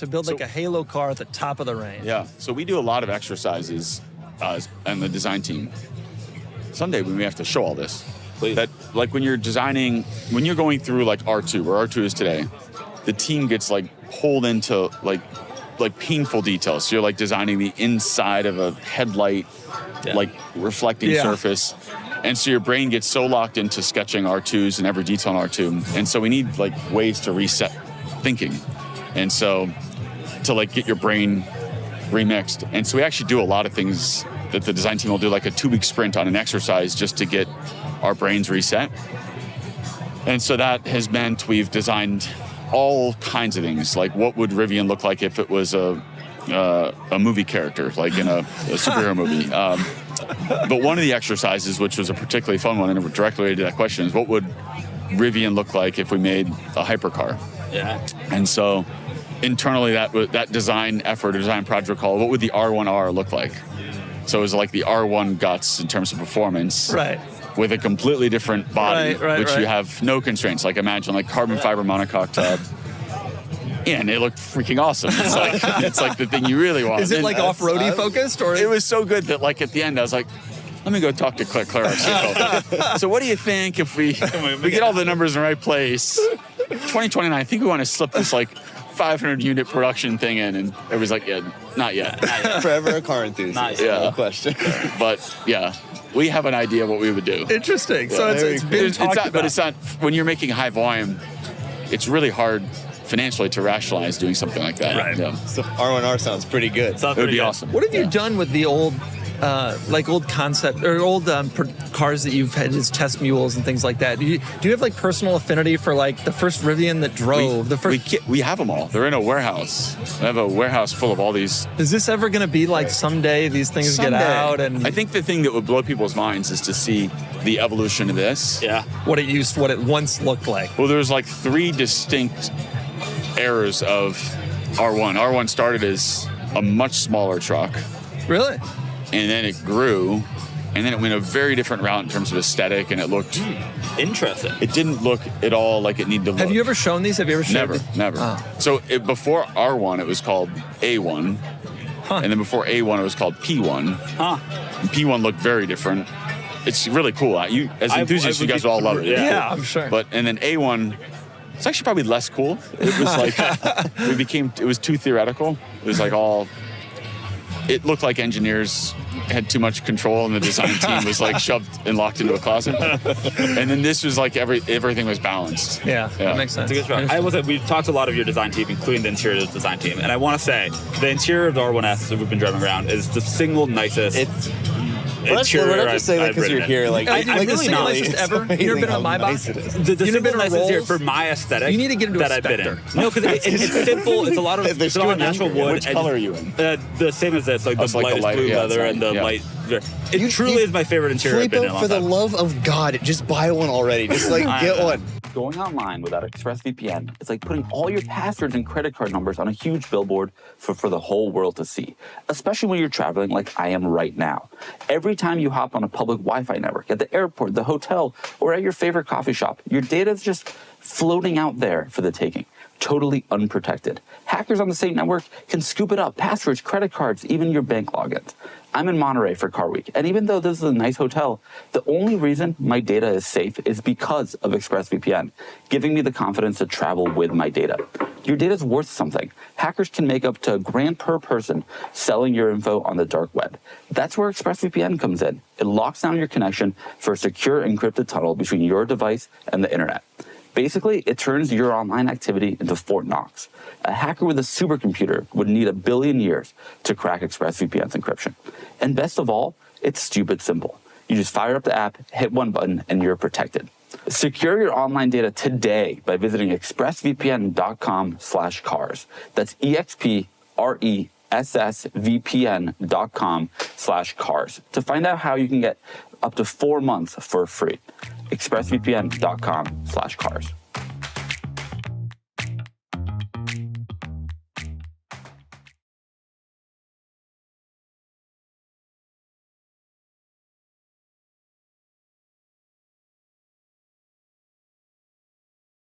to build like a halo car at the top of the range. Yeah. So we do a lot of exercises and the design team. Someday we may have to show all this. Please. That like when you're going through like R2, where R2 is today, the team gets like pulled into like painful details. So you're like designing the inside of a headlight, like reflecting surface. And so your brain gets so locked into sketching R2s and every detail on R2. And so we need like ways to reset thinking. And so to like get your brain remixed. And so we actually do a lot of things that the design team will do, like a 2-week sprint on an exercise just to get our brains reset. And so that has meant we've designed all kinds of things. Like what would Rivian look like if it was a movie character, like in a superhero movie. But one of the exercises, which was a particularly fun one, and it directly related to that question, is what would Rivian look like if we made a hypercar? Yeah. And so internally, that design effort or design project called, what would the R1R look like? So it was like the R1 guts in terms of performance. Right. With a completely different body, which you right. have no constraints. Like imagine like carbon fiber monocoque tub. Yeah, and it looked freaking awesome. It's like the thing you really want. Is it like off-roady focused? Or it was so good that like at the end I was like, let me go talk to Claire, our CFO. So what do you think if we get all the numbers in the right place? 2029, I think we want to slip this like 500 unit production thing in, and it was like, yeah, not yet. Forever a car enthusiast, no question. But yeah, we have an idea what we would do. Interesting. So it's been talked about. But it's not, when you're making high volume, it's really hard financially to rationalize doing something like that. Right. Yeah. So R1R sounds pretty good. It would be awesome. What have you done with the old, old concept or old cars that you've had as test mules and things like that? Do you have like personal affinity for like the first Rivian that drove? We have them all. They're in a warehouse. We have a warehouse full of all these. Is this ever going to be like someday these things get out? And I think the thing that would blow people's minds is to see the evolution of this. Yeah. What it once looked like. Well, there's like 3 distinct eras of R1. R1 started as a much smaller truck. Really? And then it grew, and then it went a very different route in terms of aesthetic, and it looked interesting. It didn't look at all like it needed to look. Have you ever shown these? Have you ever shown Never. Oh. So before R1, it was called A1, and then before A1, it was called P1. And P1 looked very different. It's really cool. As enthusiasts, you guys will all love it. Yeah, I'm sure. And then A1, it's actually probably less cool. It was like it was too theoretical. It was like it looked like engineers had too much control and the design team was like shoved and locked into a closet. And then this was like everything was balanced. Yeah, that makes sense. It's a good try. We've talked to a lot of your design team, including the interior design team. And I want to say, the interior of the R1S that we've been driving around is the single nicest interior we're not just saying that because you're here. Like, I really not ever. You ever been on my box? The single nicest here for my aesthetic. You need to get into that a I've been Spectre. in. No, because it's simple. It's a lot of natural wood. Which color are you in? The same as this, like the lightest blue leather and the light. It truly is my favorite interior I've been in a long time. For the love of God, just buy one already. Just like get one. Going online without ExpressVPN is like putting all your passwords and credit card numbers on a huge billboard for the whole world to see, especially when you're traveling like I am right now. Every time you hop on a public Wi-Fi network, at the airport, the hotel, or at your favorite coffee shop, your data is just floating out there for the taking, totally unprotected. Hackers on the same network can scoop it up, passwords, credit cards, even your bank logins. I'm in Monterey for Car Week, and even though this is a nice hotel, the only reason my data is safe is because of ExpressVPN, giving me the confidence to travel with my data. Your data is worth something. Hackers can make up to $1,000 per person selling your info on the dark web. That's where ExpressVPN comes in. It locks down your connection for a secure encrypted tunnel between your device and the internet. Basically, it turns your online activity into Fort Knox. A hacker with a supercomputer would need 1 billion years to crack ExpressVPN's encryption. And best of all, it's stupid simple. You just fire up the app, hit one button, and you're protected. Secure your online data today by visiting expressvpn.com/cars. That's expressvpn.com/cars to find out how you can get up to 4 months for free. expressvpn.com/cars.